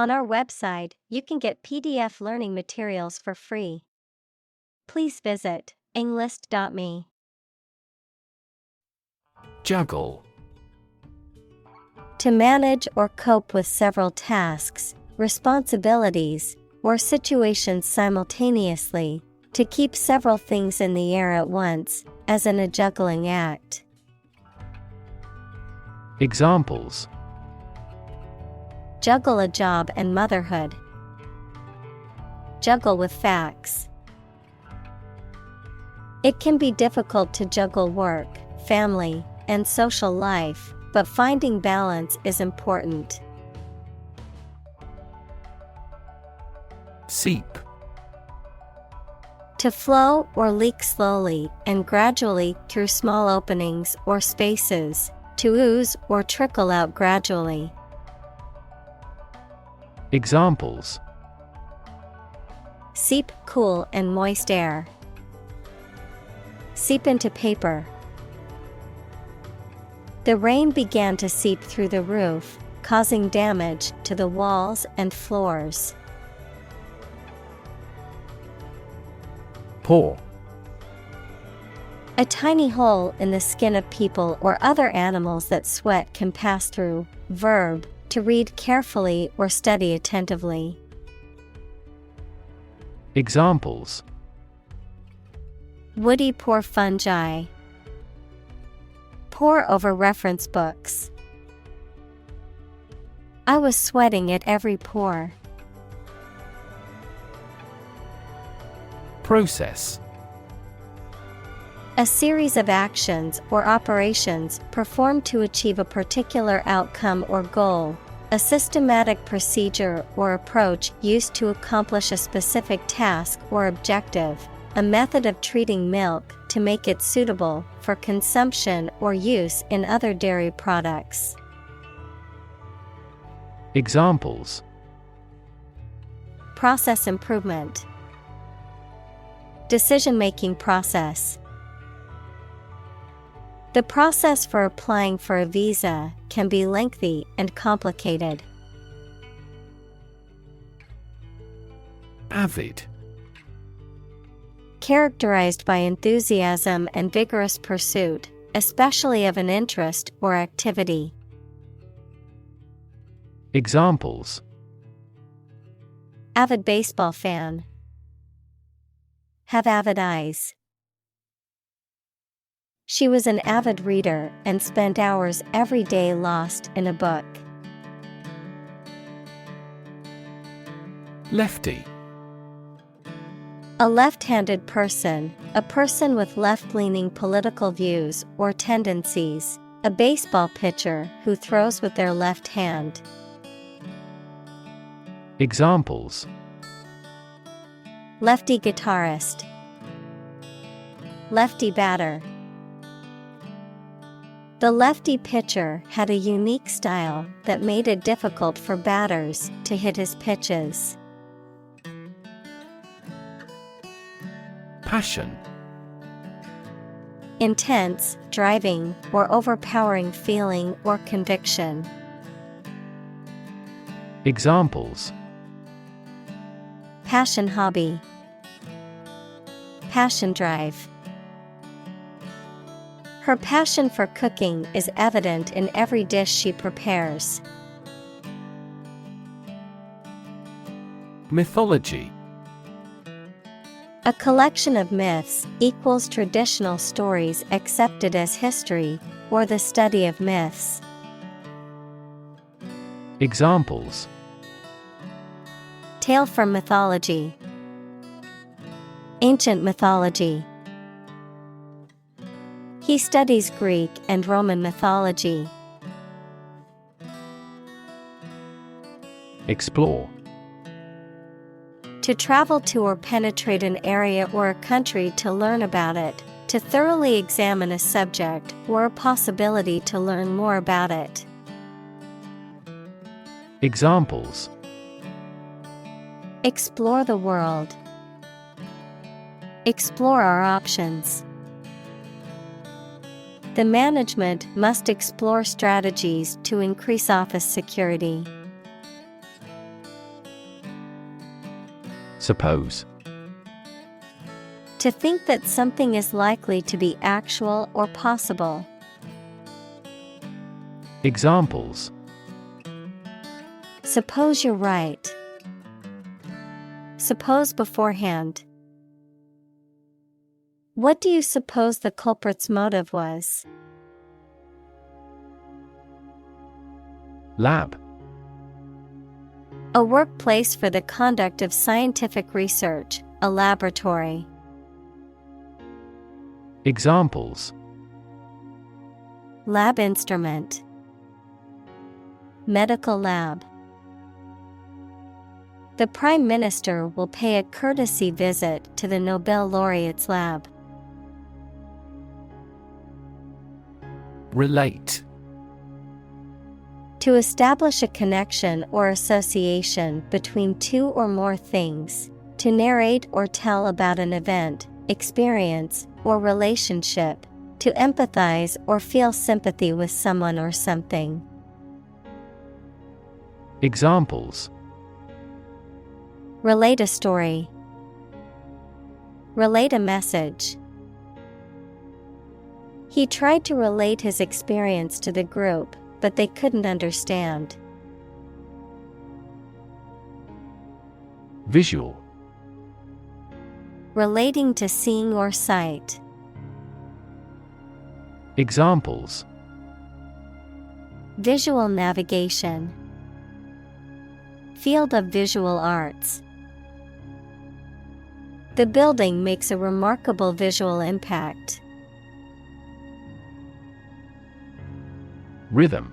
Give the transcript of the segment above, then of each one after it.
On our website, you can get PDF learning materials for free. Please visit englist.me. Juggle. To manage or cope with several tasks, responsibilities, or situations simultaneously, to keep several things in the air at once, as in a juggling act. Examples: Juggle a job and motherhood. Juggle with facts. It can be difficult to juggle work, family, and social life, but finding balance is important. Seep. To flow or leak slowly and gradually through small openings or spaces, to ooze or trickle out gradually. Examples: Seep cool and moist air. Seep into paper. The rain began to seep through the roof, causing damage to the walls and floors. Pore. A tiny hole in the skin of people or other animals that sweat can pass through. Verb, to read carefully or study attentively. Examples: Woody pore fungi. Pore over reference books. I was sweating at every pore. Process. A series of actions or operations performed to achieve a particular outcome or goal. A systematic procedure or approach used to accomplish a specific task or objective. A method of treating milk to make it suitable for consumption or use in other dairy products. Examples: Process improvement. Decision-making process. The process for applying for a visa can be lengthy and complicated. Avid. Characterized by enthusiasm and vigorous pursuit, especially of an interest or activity. Examples: Avid baseball fan. Have avid eyes. She was an avid reader and spent hours every day lost in a book. Lefty. A left-handed person, a person with left-leaning political views or tendencies, a baseball pitcher who throws with their left hand. Examples: Lefty guitarist. Lefty batter. The lefty pitcher had a unique style that made it difficult for batters to hit his pitches. Passion. Intense, driving, or overpowering feeling or conviction. Examples: Passion hobby. Passion drive. Her passion for cooking is evident in every dish she prepares. Mythology. A collection of myths equals traditional stories accepted as history, or the study of myths. Examples: Tale from mythology. Ancient mythology. He studies Greek and Roman mythology. Explore. To travel to or penetrate an area or a country to learn about it, to thoroughly examine a subject or a possibility to learn more about it. Examples: Explore the world. Explore our options. The management must explore strategies to increase office security. Suppose. To think that something is likely to be actual or possible. Examples. Suppose you're right. Suppose beforehand. What do you suppose the culprit's motive was? Lab. A workplace for the conduct of scientific research, a laboratory. Examples. Lab instrument. Medical lab. The Prime Minister will pay a courtesy visit to the Nobel laureate's lab. Relate. To establish a connection or association between two or more things. To narrate or tell about an event, experience, or relationship. To empathize or feel sympathy with someone or something. Examples. Relate a story. Relate a message. He tried to relate his experience to the group, but they couldn't understand. Visual. Relating to seeing or sight. Examples. Visual navigation. Field of visual arts. The building makes a remarkable visual impact. Rhythm.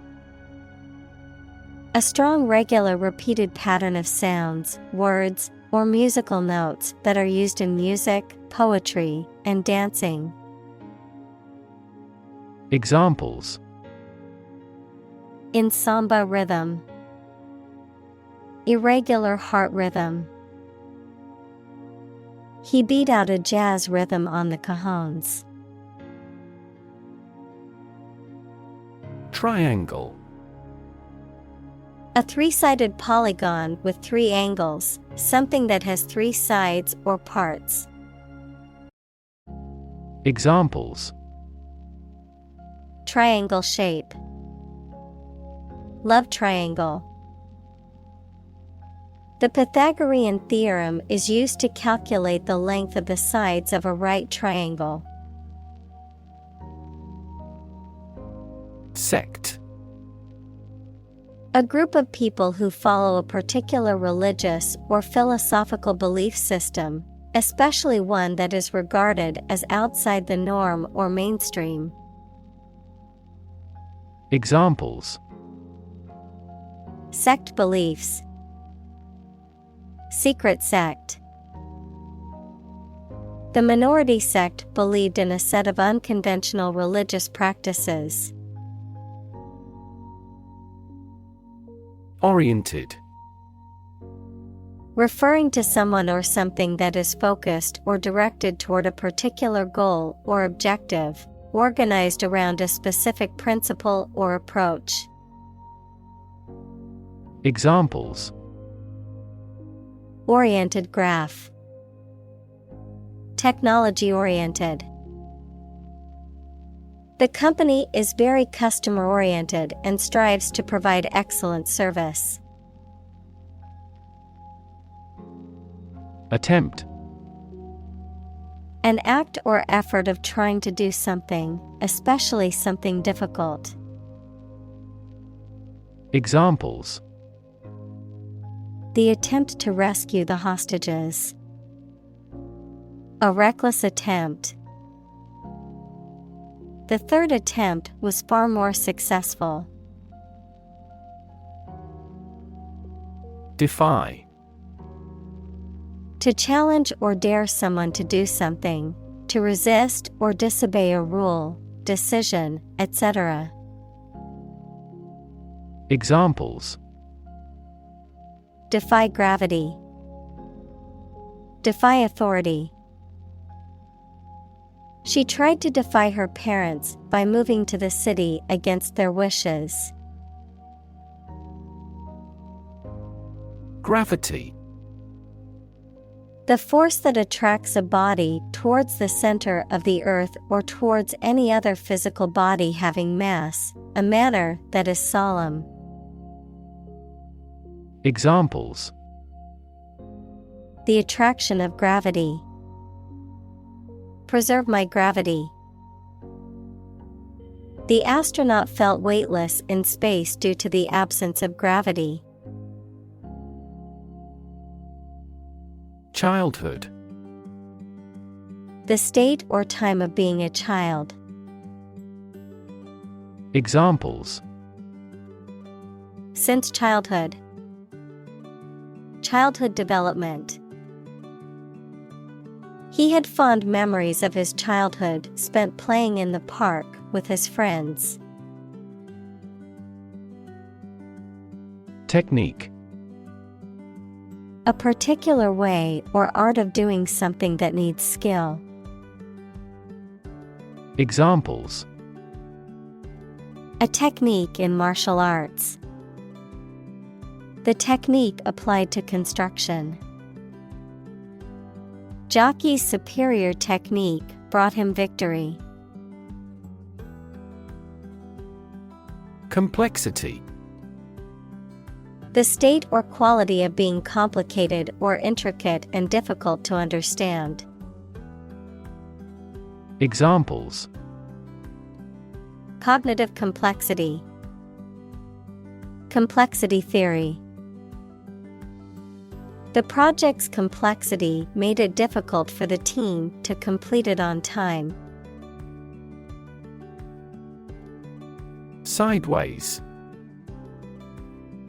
A strong, regular, repeated pattern of sounds, words, or musical notes that are used in music, poetry, and dancing. Examples. In samba rhythm. Irregular heart rhythm. He beat out a jazz rhythm on the cajones. Triangle. A three-sided polygon with three angles, something that has three sides or parts. Examples. Triangle shape. Love triangle. The Pythagorean theorem is used to calculate the length of the sides of a right triangle. Sect. A group of people who follow a particular religious or philosophical belief system, especially one that is regarded as outside the norm or mainstream. Examples. Sect beliefs. Secret sect. The minority sect believed in a set of unconventional religious practices. Oriented. Referring to someone or something that is focused or directed toward a particular goal or objective, organized around a specific principle or approach. Examples. Oriented graph. Technology-oriented. The company is very customer-oriented and strives to provide excellent service. Attempt. An act or effort of trying to do something, especially something difficult. Examples. The attempt to rescue the hostages. A reckless attempt. The third attempt was far more successful. Defy. To challenge or dare someone to do something, to resist or disobey a rule, decision, etc. Examples. Defy gravity. Defy authority. She tried to defy her parents by moving to the city against their wishes. Gravity. The force that attracts a body towards the center of the earth or towards any other physical body having mass, a manner that is solemn. Examples: The attraction of gravity. Preserve my gravity. The astronaut felt weightless in space due to the absence of gravity. Childhood. The state or time of being a child. Examples: Since childhood. Childhood development. He had fond memories of his childhood spent playing in the park with his friends. Technique. A particular way or art of doing something that needs skill. Examples: A technique in martial arts. The technique applied to construction. Jockey's superior technique brought him victory. Complexity. The state or quality of being complicated or intricate and difficult to understand. Examples: Cognitive complexity. Complexity theory. The project's complexity made it difficult for the team to complete it on time. Sideways.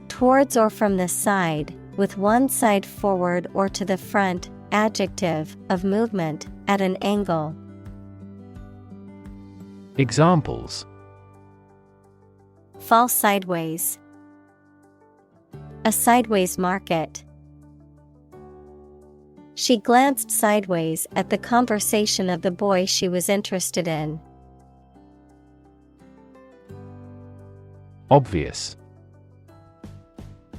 Towards or from the side, with one side forward or to the front, adjective, of movement, at an angle. Examples: Fall sideways. A sideways market. She glanced sideways at the conversation of the boy she was interested in. Obvious.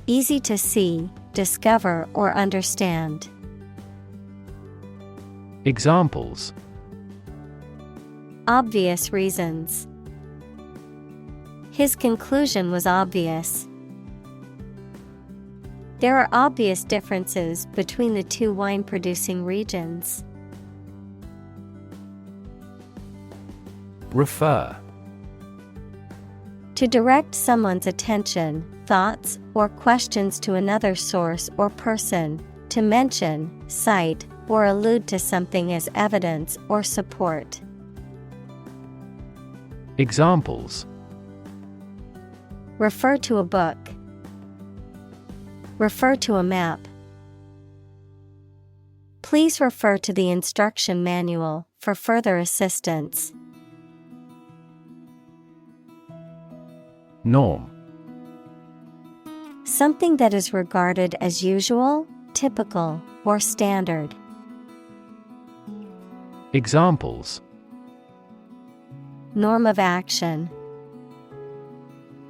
Easy to see, discover, or understand. Examples: Obvious reasons. His conclusion was obvious. There are obvious differences between the two wine-producing regions. Refer. To direct someone's attention, thoughts, or questions to another source or person, to mention, cite, or allude to something as evidence or support. Examples: Refer to a book. Refer to a map. Please refer to the instruction manual for further assistance. Norm. Something that is regarded as usual, typical, or standard. Examples: Norm of action.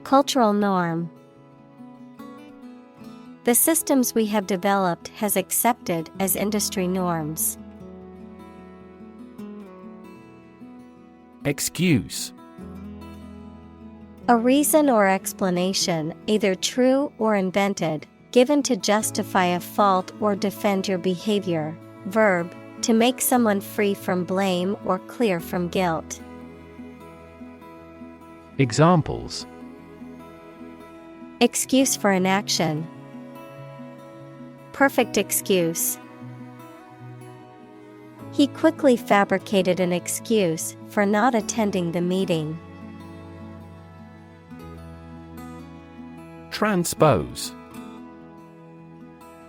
Cultural norm. The systems we have developed has accepted as industry norms. Excuse. A reason or explanation, either true or invented, given to justify a fault or defend your behavior. Verb, to make someone free from blame or clear from guilt. Examples: Excuse for inaction. Perfect excuse. He quickly fabricated an excuse for not attending the meeting. Transpose.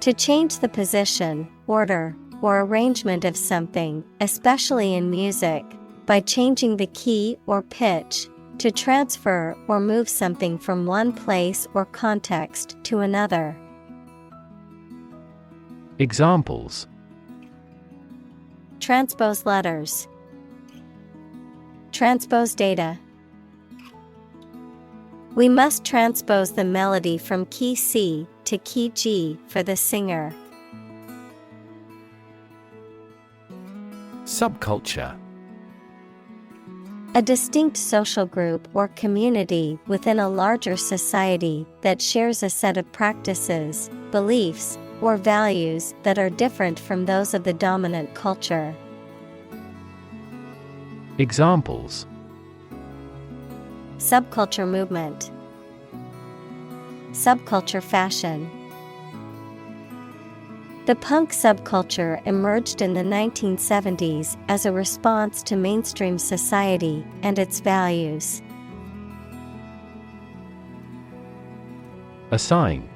To change the position, order, or arrangement of something, especially in music, by changing the key or pitch. To transfer or move something from one place or context to another. Examples: Transpose letters. Transpose data. We must transpose the melody from key C to key G for the singer. Subculture. A distinct social group or community within a larger society that shares a set of practices, beliefs, or values that are different from those of the dominant culture. Examples: Subculture movement, subculture fashion. The punk subculture emerged in the 1970s as a response to mainstream society and its values. Assign.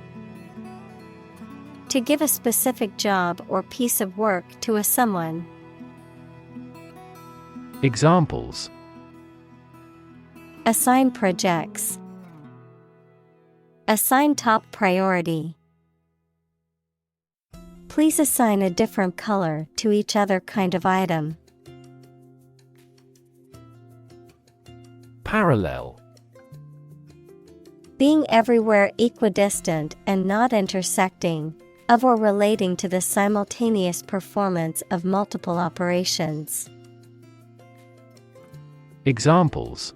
To give a specific job or piece of work to a someone. Examples: Assign projects. Assign top priority. Please assign a different color to each other kind of item. Parallel. Being everywhere equidistant and not intersecting, of or relating to the simultaneous performance of multiple operations. Examples: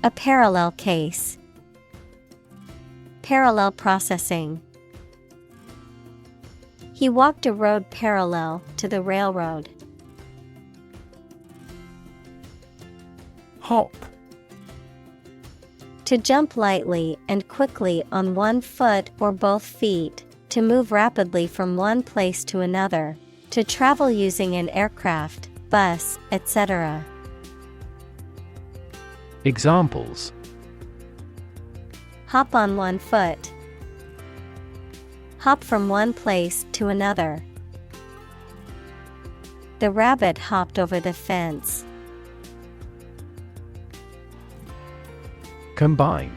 A parallel case. Parallel processing. He walked a road parallel to the railroad. Hop. To jump lightly and quickly on one foot or both feet, to move rapidly from one place to another, to travel using an aircraft, bus, etc. Examples: Hop on one foot. Hop from one place to another. The rabbit hopped over the fence. Combine.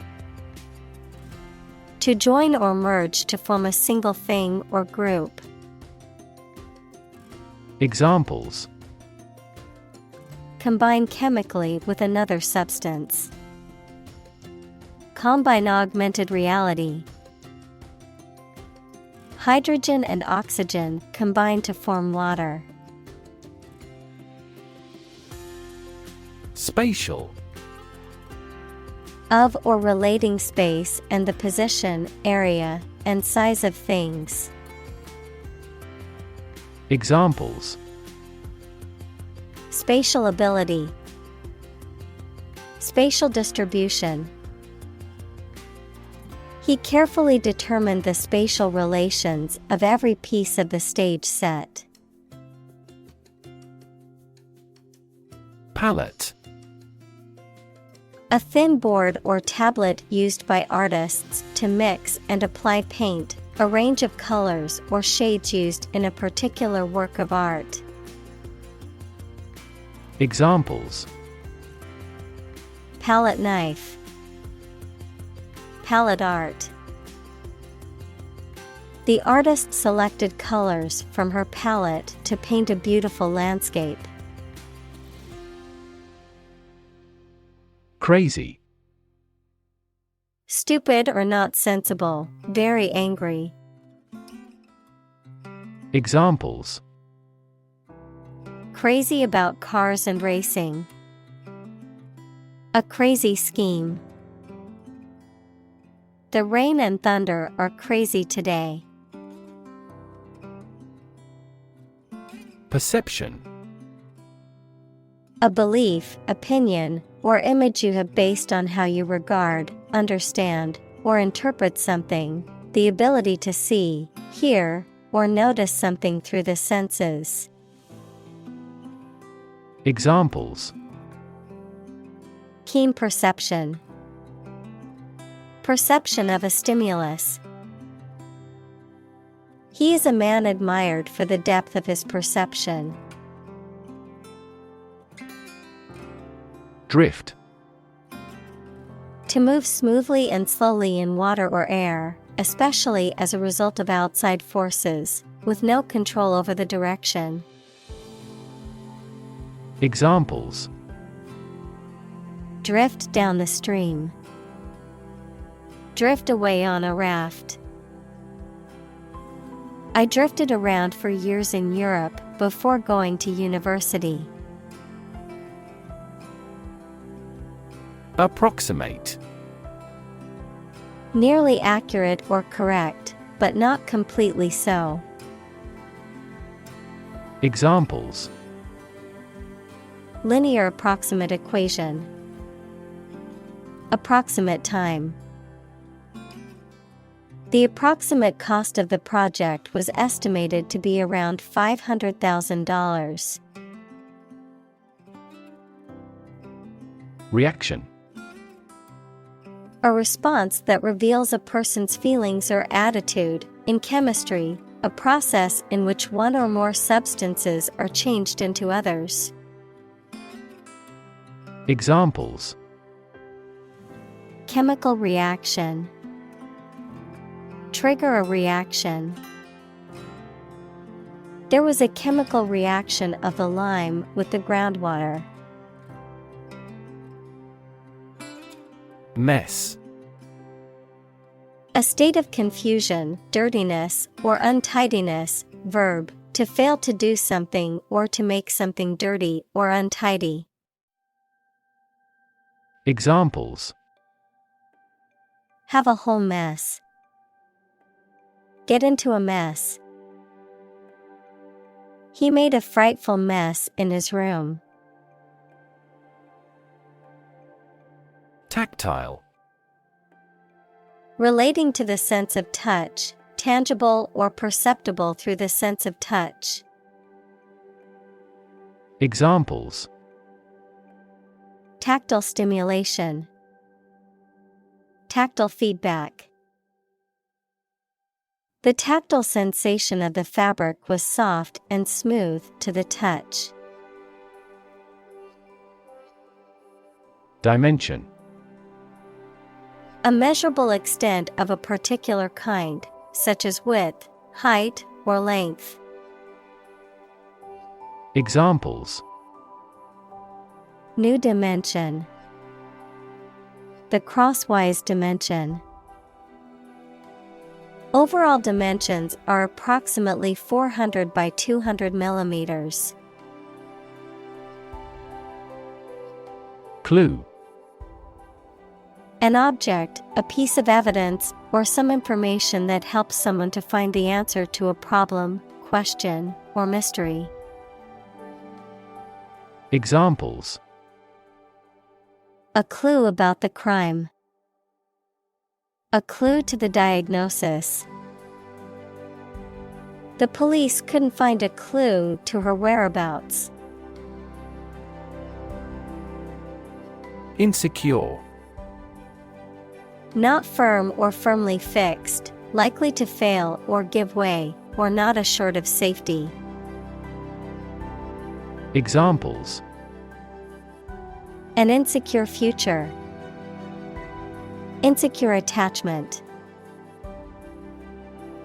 To join or merge to form a single thing or group. Examples: Combine chemically with another substance. Combine augmented reality. Hydrogen and oxygen combine to form water. Spatial. Of or relating space and the position, area, and size of things. Examples: Spatial ability. Spatial distribution. He carefully determined the spatial relations of every piece of the stage set. Palette. A thin board or tablet used by artists to mix and apply paint, a range of colors or shades used in a particular work of art. Examples: Palette knife. Palette art. The artist selected colors from her palette to paint a beautiful landscape. Crazy. Stupid or not sensible, very angry. Examples: Crazy about cars and racing. A crazy scheme. The rain and thunder are crazy today. Perception. A belief, opinion, or image you have based on how you regard, understand, or interpret something, the ability to see, hear, or notice something through the senses. Examples: Keen perception. Perception of a stimulus. He is a man admired for the depth of his perception. Drift. To move smoothly and slowly in water or air, especially as a result of outside forces, with no control over the direction. Examples: Drift down the stream. Drift away on a raft. I drifted around for years in Europe before going to university. Approximate. Nearly accurate or correct, but not completely so. Examples: Linear approximate equation. Approximate time. The approximate cost of the project was estimated to be around $500,000. Reaction. A response that reveals a person's feelings or attitude. In chemistry, a process in which one or more substances are changed into others. Examples: Chemical reaction. Trigger a reaction. There was a chemical reaction of the lime with the groundwater. Mess. A state of confusion, dirtiness, or untidiness. Verb, to fail to do something or to make something dirty or untidy. Examples: Have a whole mess. Get into a mess. He made a frightful mess in his room. Tactile. Relating to the sense of touch, tangible or perceptible through the sense of touch. Examples: Tactile stimulation. Tactile feedback. The tactile sensation of the fabric was soft and smooth to the touch. Dimension. A measurable extent of a particular kind, such as width, height, or length. Examples: New dimension. The crosswise dimension. Overall dimensions are approximately 400 by 200 millimeters. Clue. An object, a piece of evidence, or some information that helps someone to find the answer to a problem, question, or mystery. Examples: A clue about the crime. A clue to the diagnosis. The police couldn't find a clue to her whereabouts. Insecure. Not firm or firmly fixed, likely to fail or give way, or not assured of safety. Examples: An insecure future. Insecure attachment.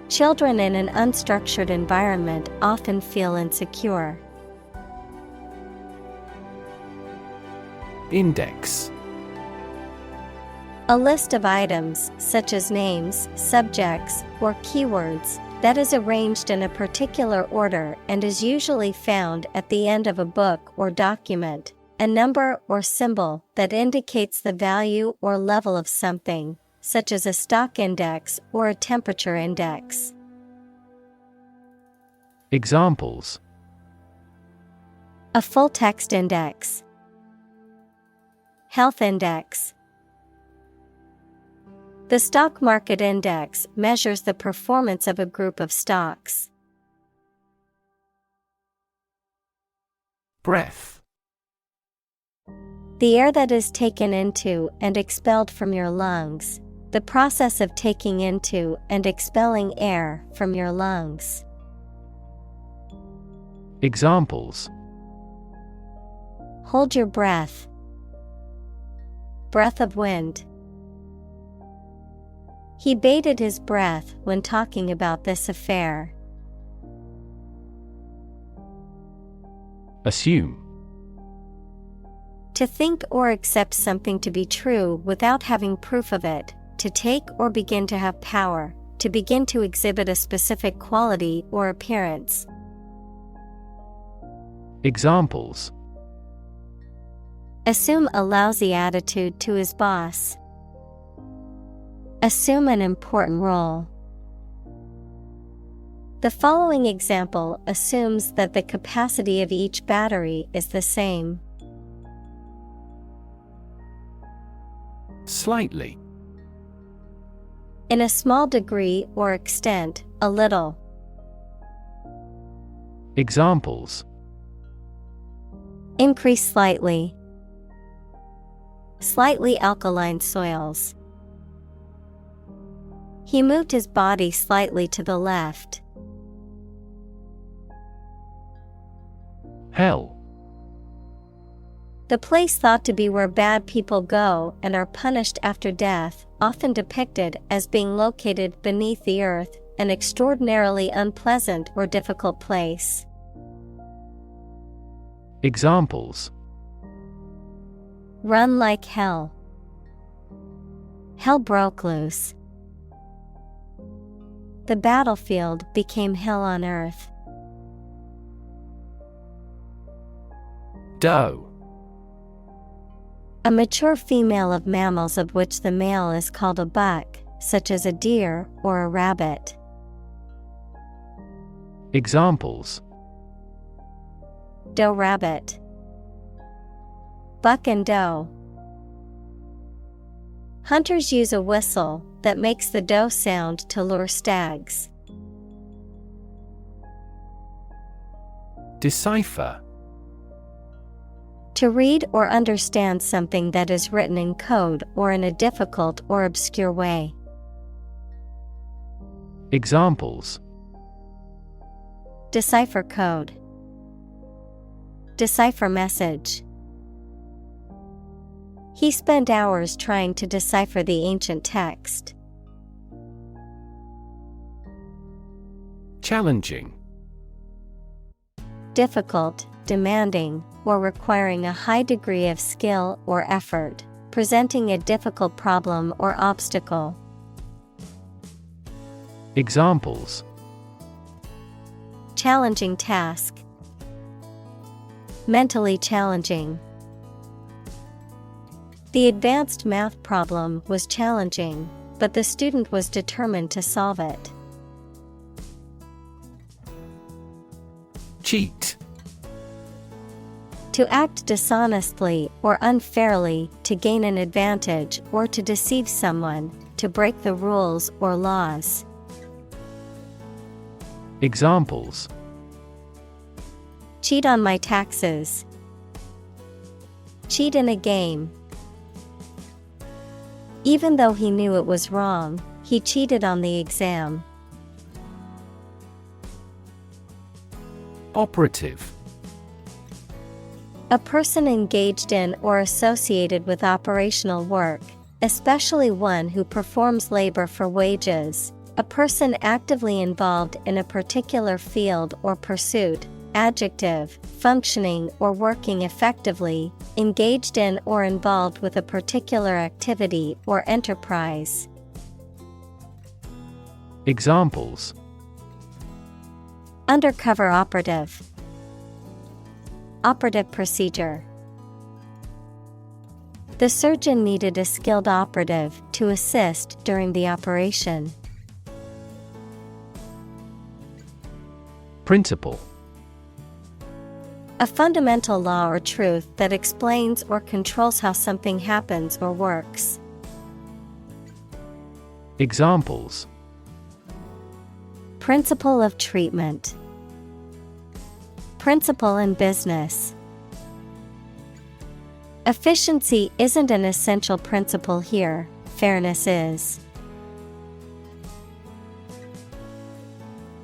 Children in an unstructured environment often feel insecure. Index. A list of items, such as names, subjects, or keywords, that is arranged in a particular order and is usually found at the end of a book or document. A number or symbol that indicates the value or level of something, such as a stock index or a temperature index. Examples: A full text index. Health index. The stock market index measures the performance of a group of stocks. Breath. The air that is taken into and expelled from your lungs. The process of taking into and expelling air from your lungs. Examples: Hold your breath. Breath of wind. He bated his breath when talking about this affair. Assume. To think or accept something to be true without having proof of it, to take or begin to have power, to begin to exhibit a specific quality or appearance. Examples: Assume a lousy attitude to his boss. Assume an important role. The following example assumes that the capacity of each battery is the same. Slightly. In a small degree or extent, a little. Examples: Increase slightly. Slightly alkaline soils. He moved his body slightly to the left. Hell. The place thought to be where bad people go and are punished after death, often depicted as being located beneath the earth, an extraordinarily unpleasant or difficult place. Examples: Run like hell. Hell broke loose. The battlefield became hell on earth. Doe. A mature female of mammals of which the male is called a buck, such as a deer or a rabbit. Examples: Doe rabbit. Buck and doe. Hunters use a whistle that makes the doe sound to lure stags. Decipher. To read or understand something that is written in code or in a difficult or obscure way. Examples: Decipher code. Decipher message. He spent hours trying to decipher the ancient text. Challenging. Difficult, demanding, or requiring a high degree of skill or effort, presenting a difficult problem or obstacle. Examples: Challenging task. Mentally challenging. The advanced math problem was challenging, but the student was determined to solve it. Cheat. To act dishonestly or unfairly to gain an advantage or to deceive someone, to break the rules or laws. Examples: Cheat on my taxes. Cheat in a game. Even though he knew it was wrong, he cheated on the exam. Operative. A person engaged in or associated with operational work, especially one who performs labor for wages, a person actively involved in a particular field or pursuit. Adjective, functioning or working effectively, engaged in or involved with a particular activity or enterprise. Examples: Undercover operative. Operative procedure. The surgeon needed a skilled operative to assist during the operation. Principle. A fundamental law or truth that explains or controls how something happens or works. Examples: Principle of treatment. Principle in business. Efficiency isn't an essential principle here, fairness is.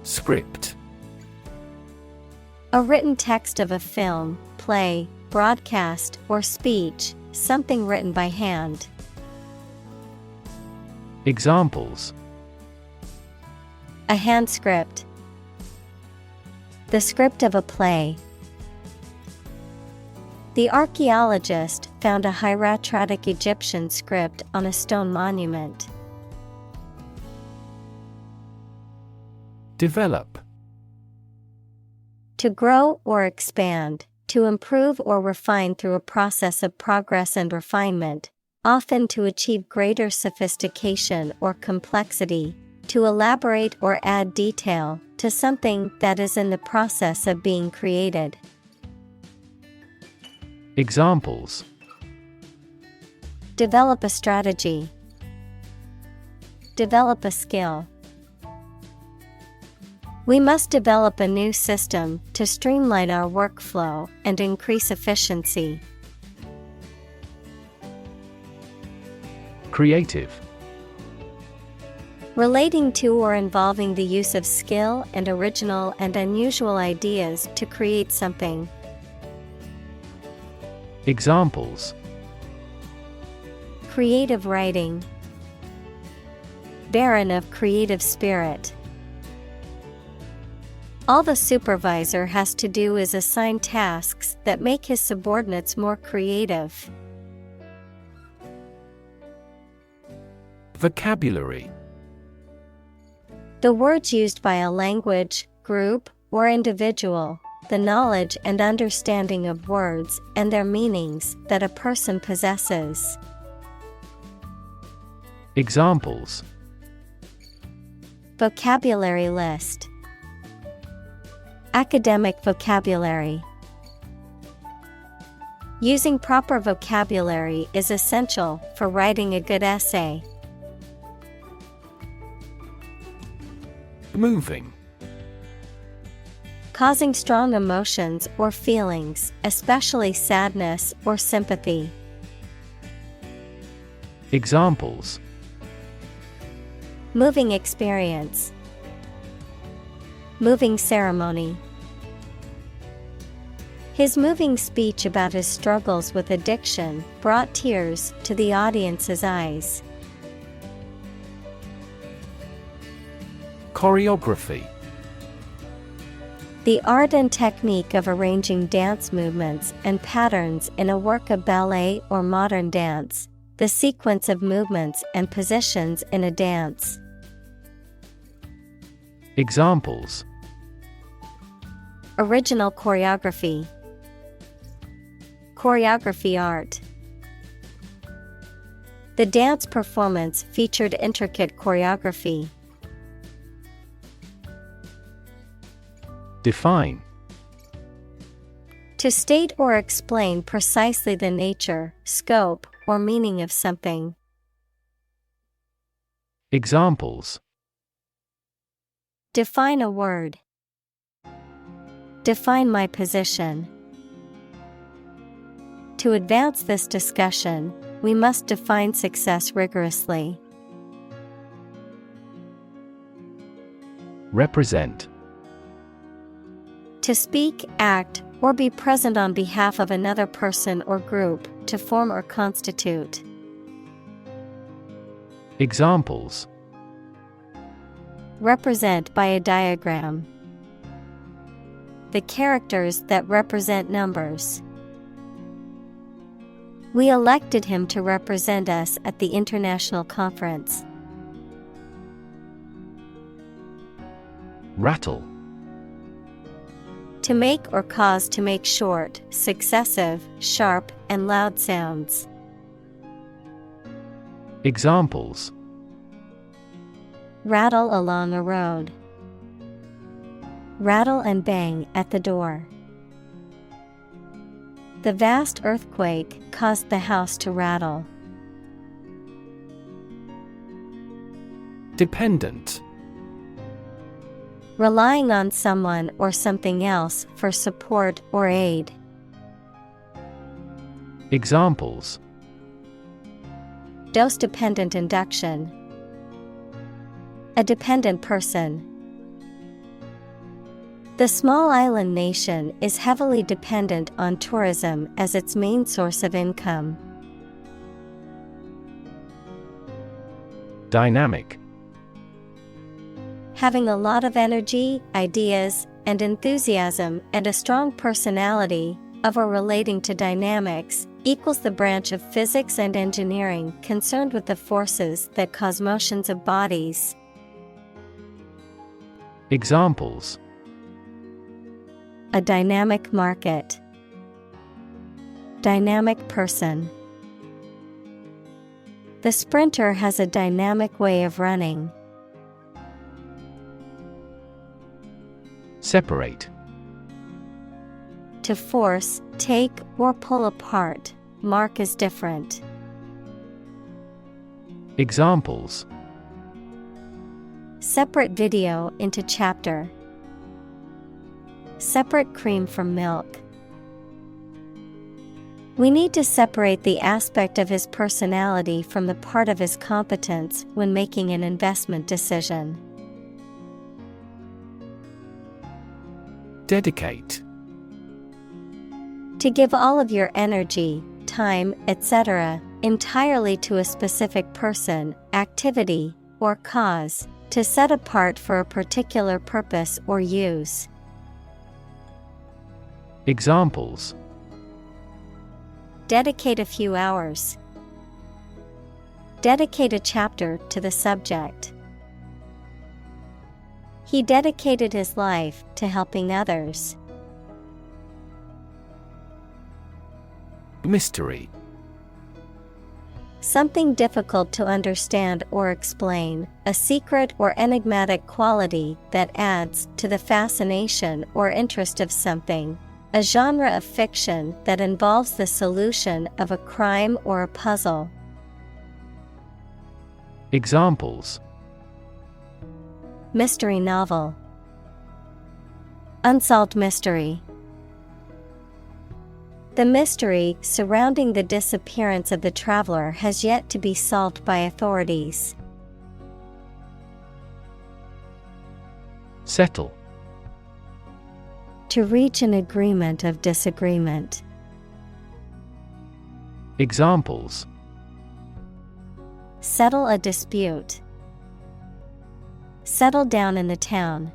Script. A written text of a film, play, broadcast, or speech, something written by hand. Examples: A hand script. The script of a play. The archaeologist found a hieratic Egyptian script on a stone monument. Develop. To grow or expand, to improve or refine through a process of progress and refinement, often to achieve greater sophistication or complexity, to elaborate or add detail to something that is in the process of being created. Examples: Develop a strategy. Develop a skill. We must develop a new system to streamline our workflow and increase efficiency. Creative. Relating to or involving the use of skill and original and unusual ideas to create something. Examples: Creative writing. Barren of creative spirit. All the supervisor has to do is assign tasks that make his subordinates more creative. Vocabulary. The words used by a language, group, or individual, the knowledge and understanding of words and their meanings that a person possesses. Examples: Vocabulary list. Academic vocabulary. Using proper vocabulary is essential for writing a good essay. Moving. Causing strong emotions or feelings, especially sadness or sympathy. Examples: Moving experience. Moving ceremony. His moving speech about his struggles with addiction brought tears to the audience's eyes. Choreography. The art and technique of arranging dance movements and patterns in a work of ballet or modern dance, the sequence of movements and positions in a dance. Examples: Original choreography. Choreography art. The dance performance featured intricate choreography. Define. To state or explain precisely the nature, scope, or meaning of something. Examples: Define a word. Define my position. To advance this discussion, we must define success rigorously. Represent. To speak, act, or be present on behalf of another person or group, to form or constitute. Examples: Represent by a diagram. The characters that represent numbers. We elected him to represent us at the international conference. Rattle. To make or cause to make short, successive, sharp, and loud sounds. Examples: Rattle along a road. Rattle and bang at the door. The vast earthquake caused the house to rattle. Dependent. Relying on someone or something else for support or aid. Examples: Dose-dependent induction. A dependent person. The small island nation is heavily dependent on tourism as its main source of income. Dynamic. Having a lot of energy, ideas, and enthusiasm and a strong personality, of or relating to dynamics, equals the branch of physics and engineering concerned with the forces that cause motions of bodies. Examples: a dynamic market, dynamic person. The sprinter has a dynamic way of running. Separate. To force, take, or pull apart, mark as different. Examples: separate video into chapter, separate cream from milk. We need to separate the aspect of his personality from the part of his competence when making an investment decision. Dedicate. To give all of your energy, time, etc., entirely to a specific person, activity, or cause, to set apart for a particular purpose or use. Examples: dedicate a few hours. Dedicate a chapter to the subject. He dedicated his life to helping others. Mystery. Something difficult to understand or explain, a secret or enigmatic quality that adds to the fascination or interest of something. A genre of fiction that involves the solution of a crime or a puzzle. Examples: mystery novel, unsolved mystery. The mystery surrounding the disappearance of the traveler has yet to be solved by authorities. Settle. To reach an agreement of disagreement. Examples: settle a dispute. Settle down in the town.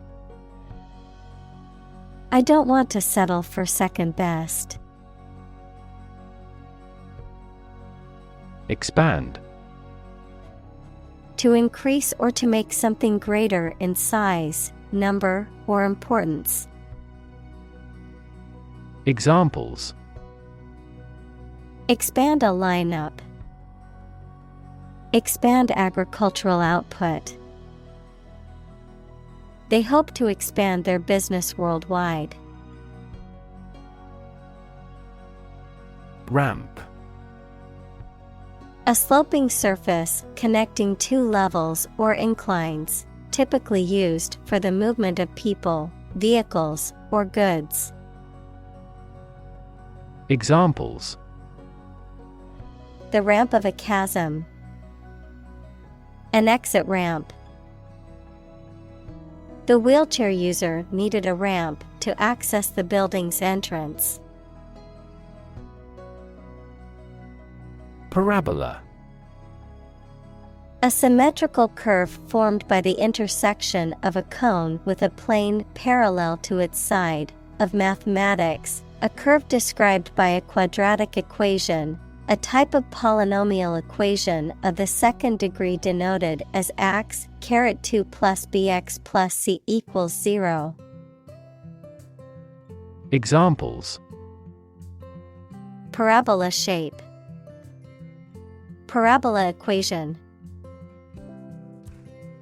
I don't want to settle for second best. Expand. To increase or to make something greater in size, number, or importance. Examples: expand a lineup. Expand agricultural output. They hope to expand their business worldwide. Ramp. A sloping surface connecting two levels or inclines, typically used for the movement of people, vehicles, or goods. Examples: the ramp of a chasm. An exit ramp. The wheelchair user needed a ramp to access the building's entrance. Parabola. A symmetrical curve formed by the intersection of a cone with a plane parallel to its side. Of mathematics, a curve described by a quadratic equation, a type of polynomial equation of the second degree denoted as x, 2 plus bx plus c equals 0. Examples: parabola shape. Parabola equation.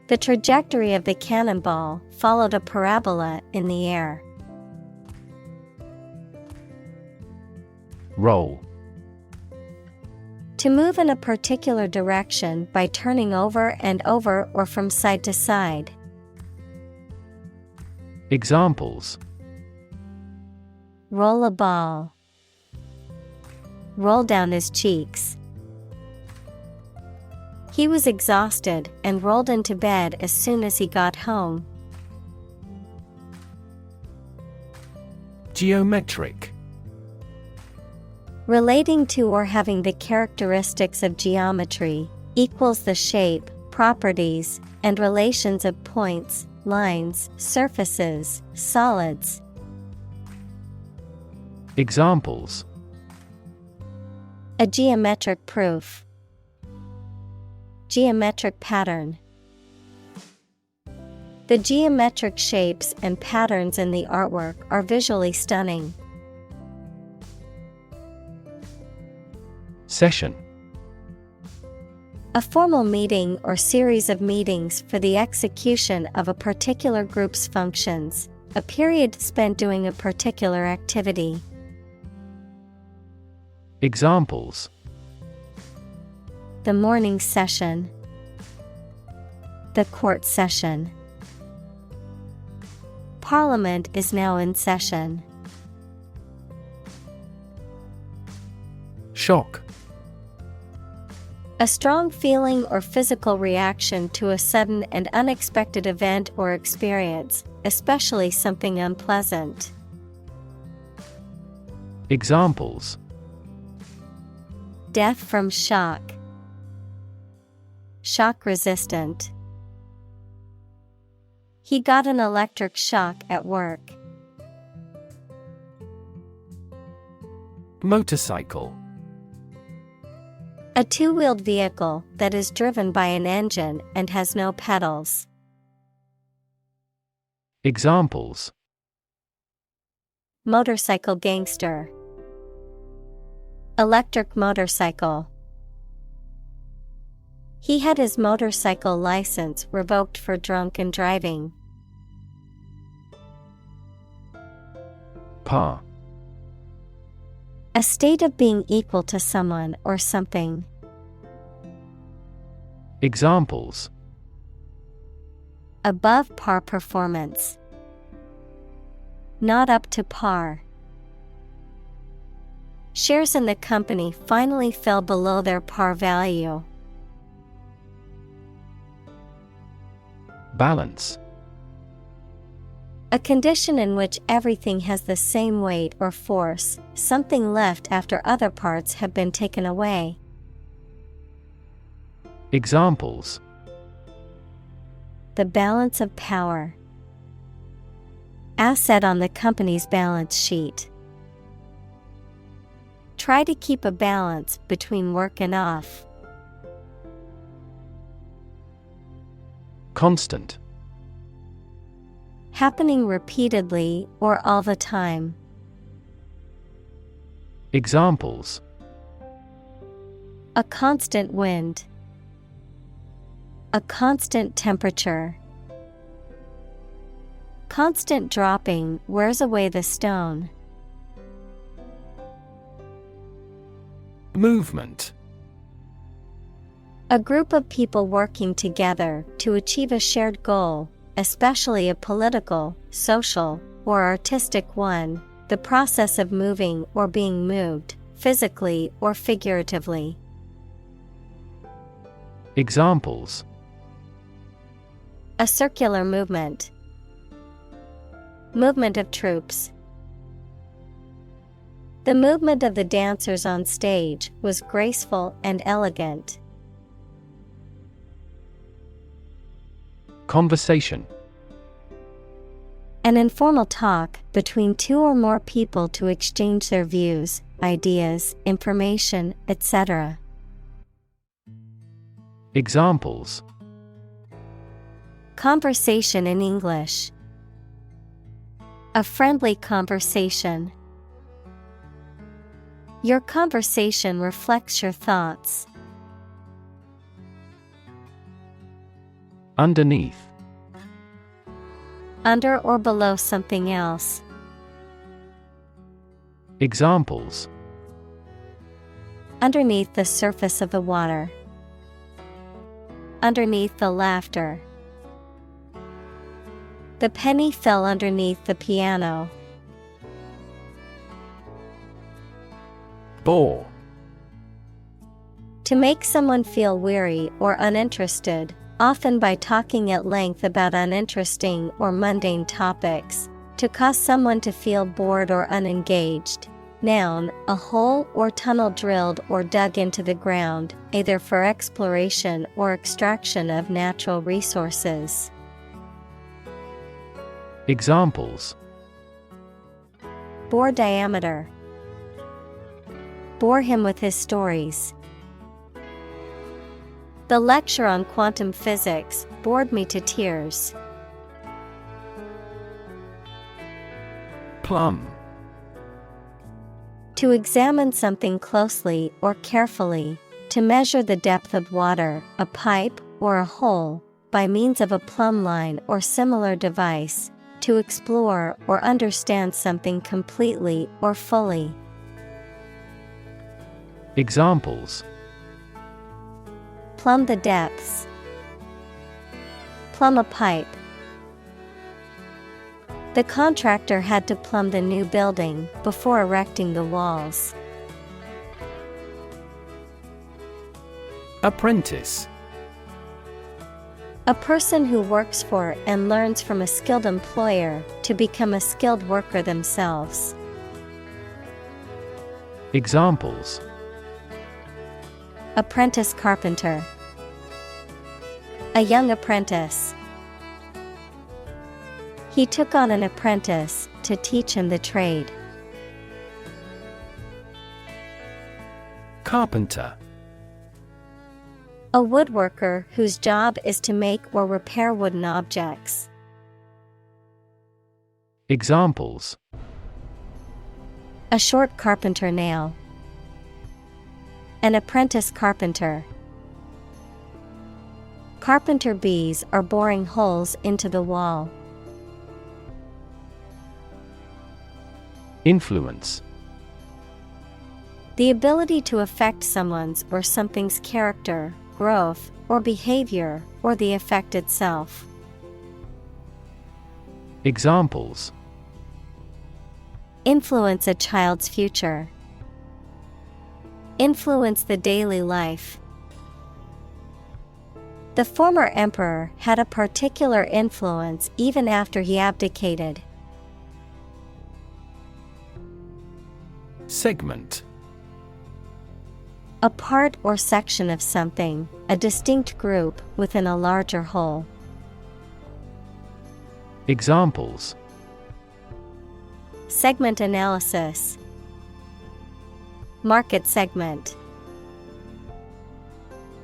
The trajectory of the cannonball followed a parabola in the air. Roll. To move in a particular direction by turning over and over or from side to side. Examples: roll a ball. Roll down his cheeks. He was exhausted and rolled into bed as soon as he got home. Geometric. Relating to or having the characteristics of geometry, equals the shape, properties, and relations of points, lines, surfaces, solids. Examples: a geometric proof. The geometric shapes and patterns in the artwork are visually stunning. Session. A formal meeting or series of meetings for the execution of a particular group's functions, a period spent doing a particular activity. Examples: The morning session. The court session. Parliament is now in session. Shock. A strong feeling or physical reaction to a sudden and unexpected event or experience, especially something unpleasant. Examples: Death from shock. Shock resistant. He got an electric shock at work. Motorcycle. A two-wheeled vehicle that is driven by an engine and has no pedals. Examples: Motorcycle gangster. Electric motorcycle. He had his motorcycle license revoked for drunken driving. Par. A state of being equal to someone or something. Examples: Above par performance. Not up to par. Shares in the company finally fell below their par value. Balance. A condition in which everything has the same weight or force, something left after other parts have been taken away. Examples: The balance of power. Asset on the company's balance sheet. Try to keep a balance between work and off. Constant. Happening repeatedly or all the time. Examples: A constant wind. A constant temperature. Constant dropping wears away the stone. Movement. A group of people working together to achieve a shared goal, especially a political, social, or artistic one, the process of moving or being moved, physically or figuratively. Examples: A circular movement. Movement of troops. The movement of the dancers on stage was graceful and elegant. Conversation. An informal talk between two or more people to exchange their views, ideas, information, etc. Examples: Conversation in English. A friendly conversation. Your conversation reflects your thoughts. Underneath. Under or below something else. Examples: Underneath the surface of the water. Underneath the laughter. The penny fell underneath the piano. Bore. To make someone feel weary or uninterested, often by talking at length about uninteresting or mundane topics. To cause someone to feel bored or unengaged. Noun, a hole or tunnel drilled or dug into the ground, either for exploration or extraction of natural resources. Examples: Bore diameter. Bore him with his stories. The lecture on quantum physics bored me to tears. Plumb. To examine something closely or carefully, to measure the depth of water, a pipe, or a hole, by means of a plumb line or similar device, to explore or understand something completely or fully. Examples: Plumb the depths. Plumb a pipe. The contractor had to plumb the new building before erecting the walls. Apprentice. A person who works for and learns from a skilled employer to become a skilled worker themselves. Examples: Apprentice carpenter. A young apprentice. He took on an apprentice to teach him the trade. Carpenter. A woodworker whose job is to make or repair wooden objects. Examples: A short carpenter nail. An apprentice carpenter. Carpenter bees are boring holes into the wall. Influence. The ability to affect someone's or something's character, growth, or behavior, or the effect itself. Examples: Influence a child's future. Influence the daily life. The former emperor had a particular influence even after he abdicated. Segment. A part or section of something, a distinct group within a larger whole. Examples: Segment analysis. Market segment.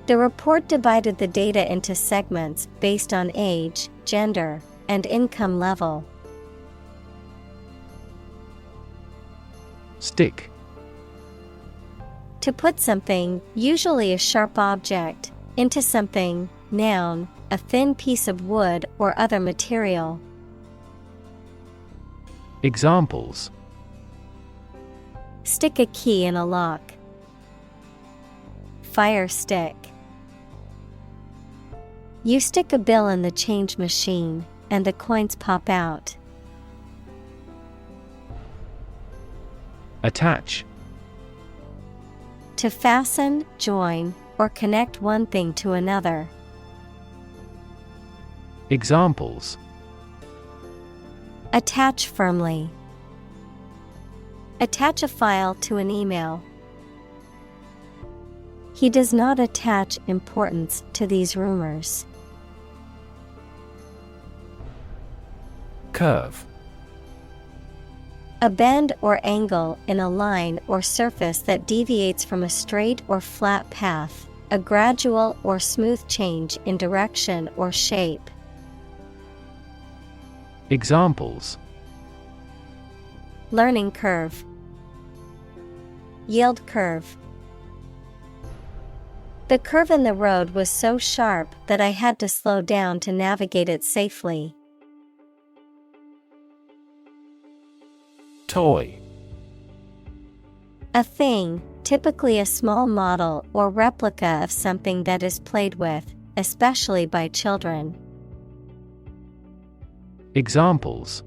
The report divided the data into segments based on age, gender, and income level. Stick. To put something, usually a sharp object, into something, noun, a thin piece of wood or other material. Examples: Stick a key in a lock. Fire stick. You stick a bill in the change machine, and the coins pop out. Attach. To fasten, join, or connect one thing to another. Examples: Attach firmly. Attach a file to an email. He does not attach importance to these rumors. Curve. A bend or angle in a line or surface that deviates from a straight or flat path, a gradual or smooth change in direction or shape. Examples: Learning curve. Yield curve. The curve in the road was so sharp that I had to slow down to navigate it safely. Toy. A thing, typically a small model or replica of something that is played with, especially by children. Examples: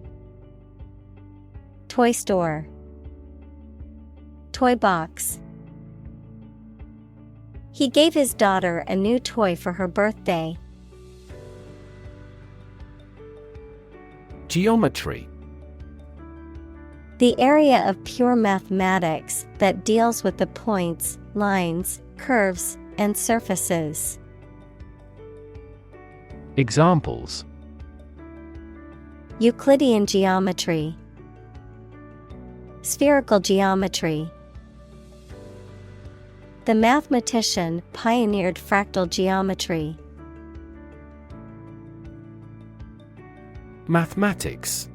Toy store. Toy box. He gave his daughter a new toy for her birthday. Geometry. The area of pure mathematics that deals with the points, lines, curves, and surfaces. Examples: Euclidean geometry. Spherical geometry. The mathematician pioneered fractal geometry. Mathematics.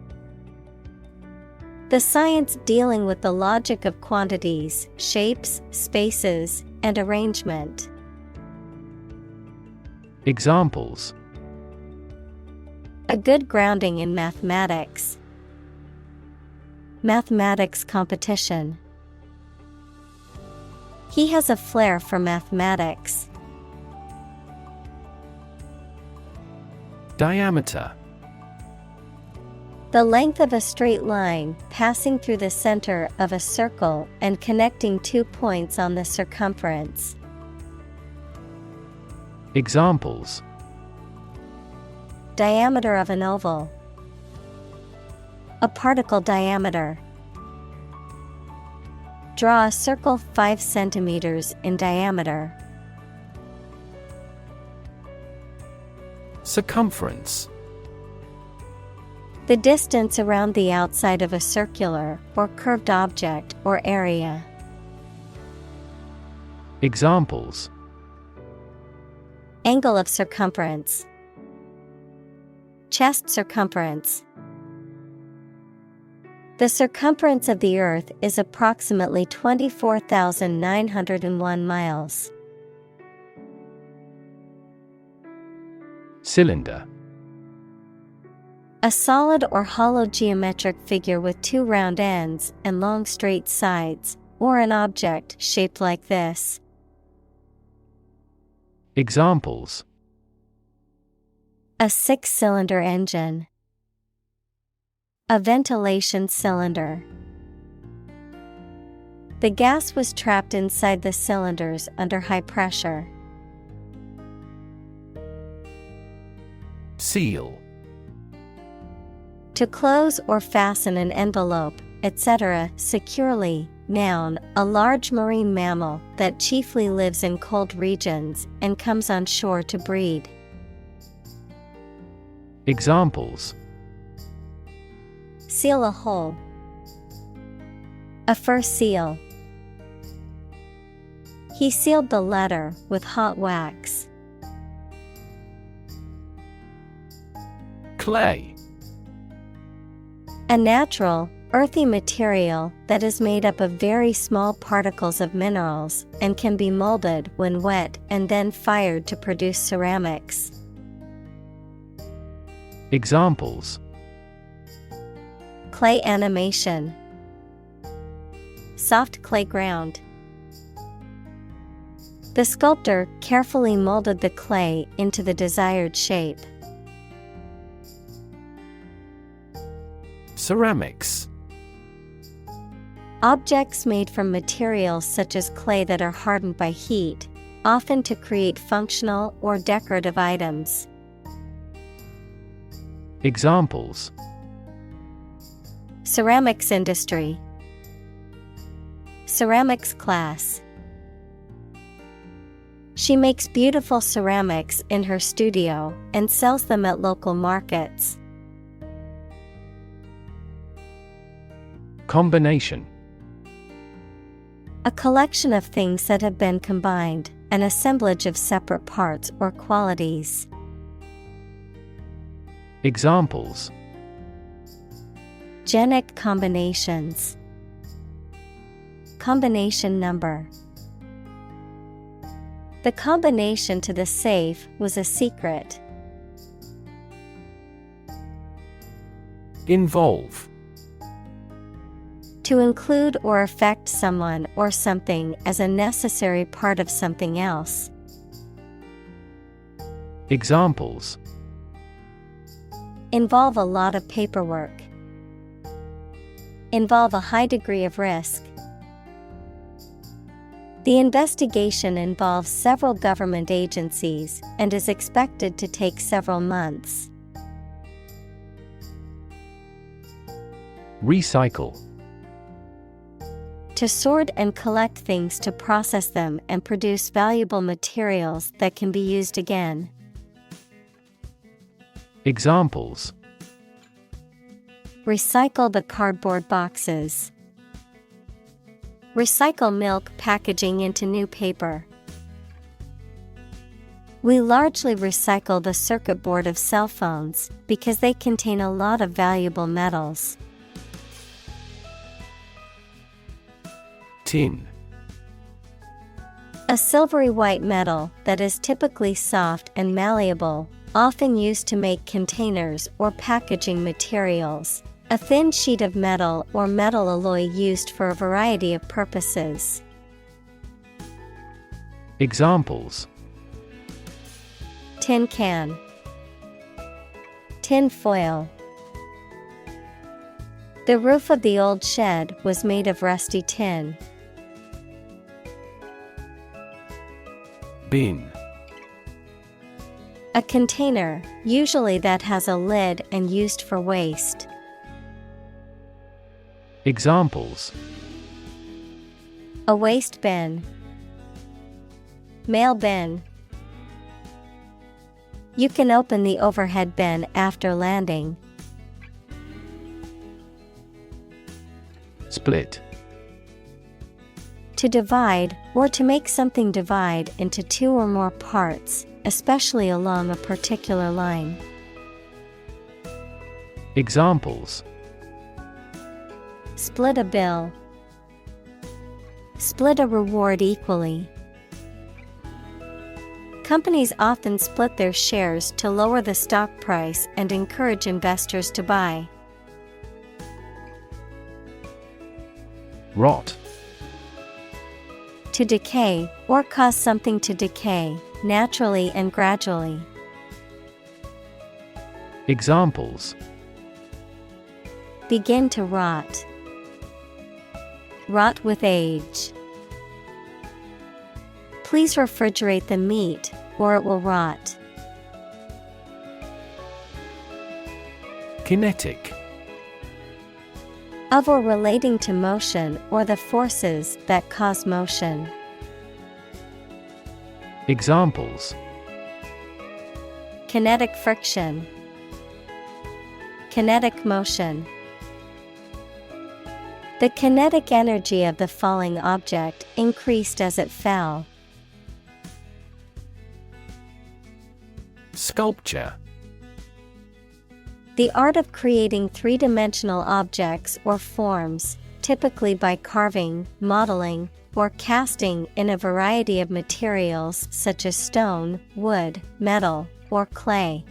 The science dealing with the logic of quantities, shapes, spaces, and arrangement. Examples: A good grounding in mathematics. Mathematics competition. He has a flair for mathematics. Diameter. The length of a straight line passing through the center of a circle and connecting 2 points on the circumference. Examples: Diameter of an oval. A particle diameter. Draw a circle 5 centimeters in diameter. Circumference. The distance around the outside of a circular or curved object or area. Examples: Angle of circumference. Chest circumference. The circumference of the Earth is approximately 24,901 miles. Cylinder. A solid or hollow geometric figure with 2 round ends and long straight sides, or an object shaped like this. Examples: A 6-cylinder engine. A ventilation cylinder. The gas was trapped inside the cylinders under high pressure. Seal. To close or fasten an envelope, etc., securely. Noun, a large marine mammal that chiefly lives in cold regions and comes on shore to breed. Examples: Seal a hole. A fur seal. He sealed the letter with hot wax. Clay. A natural, earthy material that is made up of very small particles of minerals and can be molded when wet and then fired to produce ceramics. Examples: Clay animation. Soft clay ground. The sculptor carefully molded the clay into the desired shape. Ceramics. Objects made from materials such as clay that are hardened by heat, often to create functional or decorative items. Examples: Ceramics industry. Ceramics class. She makes beautiful ceramics in her studio and sells them at local markets. Combination. A collection of things that have been combined, an assemblage of separate parts or qualities. Examples: Genic combinations. Combination number. The combination to the safe was a secret. Involve. To include or affect someone or something as a necessary part of something else. Examples: Involve a lot of paperwork. Involve a high degree of risk. The investigation involves several government agencies and is expected to take several months. Recycle. To sort and collect things to process them and produce valuable materials that can be used again. Examples: Recycle the cardboard boxes. Recycle milk packaging into new paper. We largely recycle the circuit board of cell phones because they contain a lot of valuable metals. Tin. A silvery white metal that is typically soft and malleable, often used to make containers or packaging materials. A thin sheet of metal or metal alloy used for a variety of purposes. Examples: Tin can, tin foil. The roof of the old shed was made of rusty tin. Bin. A container, usually that has a lid and used for waste. Examples: A waste bin, mail bin. You can open the overhead bin after landing. Split. To divide, or to make something divide into two or more parts, especially along a particular line. Examples: Split a bill. Split a reward equally. Companies often split their shares to lower the stock price and encourage investors to buy. Rot. To decay, or cause something to decay, naturally and gradually. Examples: Begin to rot. Rot with age. Please refrigerate the meat, or it will rot. Kinetic. Of or relating to motion or the forces that cause motion. Examples: Kinetic friction. Kinetic motion. The kinetic energy of the falling object increased as it fell. Sculpture. The art of creating three-dimensional objects or forms, typically by carving, modeling, or casting in a variety of materials such as stone, wood, metal, or clay.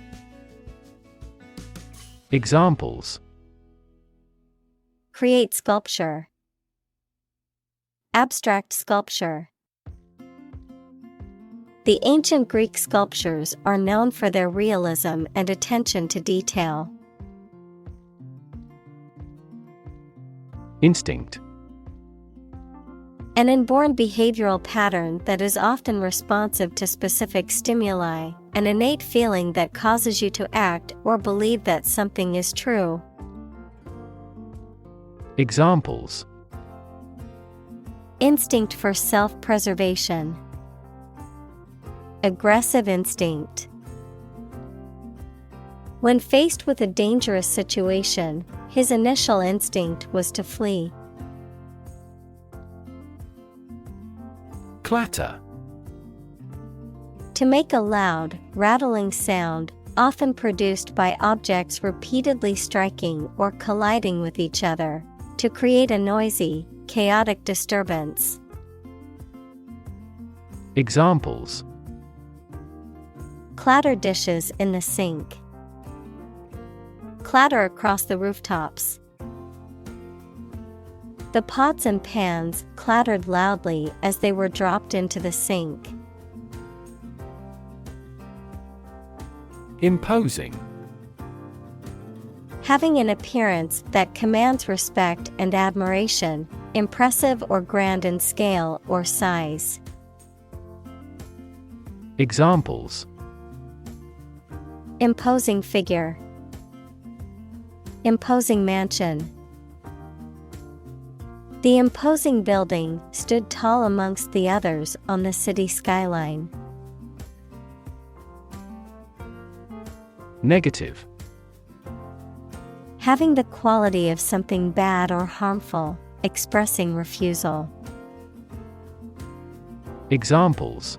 Examples: Create sculpture. Abstract sculpture. The ancient Greek sculptures are known for their realism and attention to detail. Instinct. An inborn behavioral pattern that is often responsive to specific stimuli, an innate feeling that causes you to act or believe that something is true. Examples: Instinct for self-preservation. Aggressive instinct. When faced with a dangerous situation, his initial instinct was to flee. Clatter. To make a loud, rattling sound, often produced by objects repeatedly striking or colliding with each other, to create a noisy, chaotic disturbance. Examples: Clatter dishes in the sink. Clatter across the rooftops. The pots and pans clattered loudly as they were dropped into the sink. Imposing. Having an appearance that commands respect and admiration, impressive or grand in scale or size. Examples: Imposing figure. Imposing mansion. The imposing building stood tall amongst the others on the city skyline. Negative. Having the quality of something bad or harmful, expressing refusal. Examples: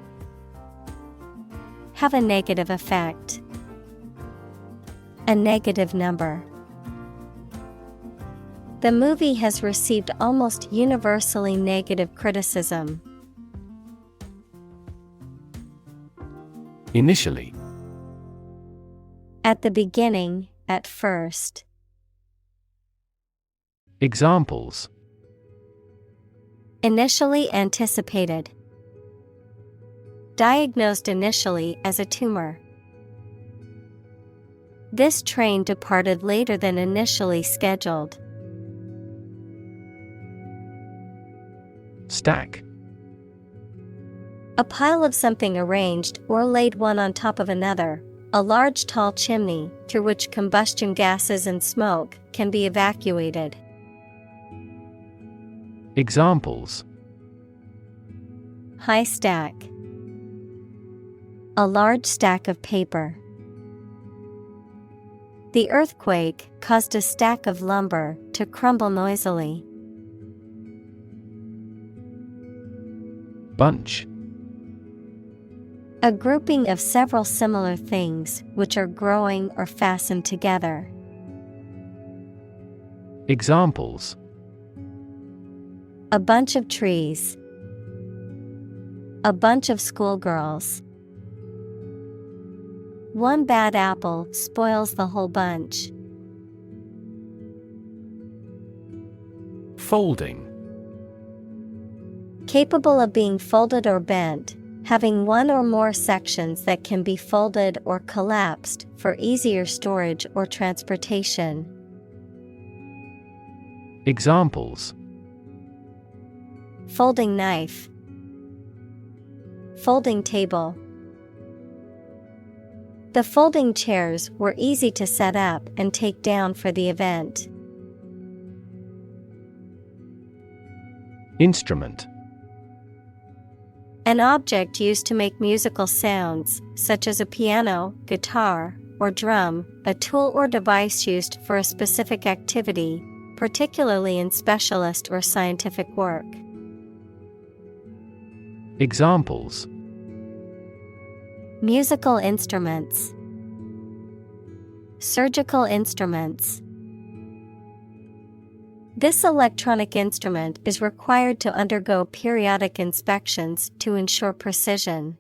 Have a negative effect. A negative number. The movie has received almost universally negative criticism. Initially. At the beginning, at first. Examples. Initially anticipated. Diagnosed initially as a tumor. This train departed later than initially scheduled. Stack. A pile of something arranged or laid one on top of another, a large tall chimney through which combustion gases and smoke can be evacuated. Examples. High stack. A large stack of paper. The earthquake caused a stack of lumber to crumble noisily. Bunch. A grouping of several similar things which are growing or fastened together. Examples. A bunch of trees. A bunch of schoolgirls. One bad apple spoils the whole bunch. Folding. Capable of being folded or bent, having one or more sections that can be folded or collapsed for easier storage or transportation. Examples. Folding knife. Folding table. The folding chairs were easy to set up and take down for the event. Instrument. An object used to make musical sounds, such as a piano, guitar, or drum, a tool or device used for a specific activity, particularly in specialist or scientific work. Examples. Musical instruments. Surgical instruments. This electronic instrument is required to undergo periodic inspections to ensure precision.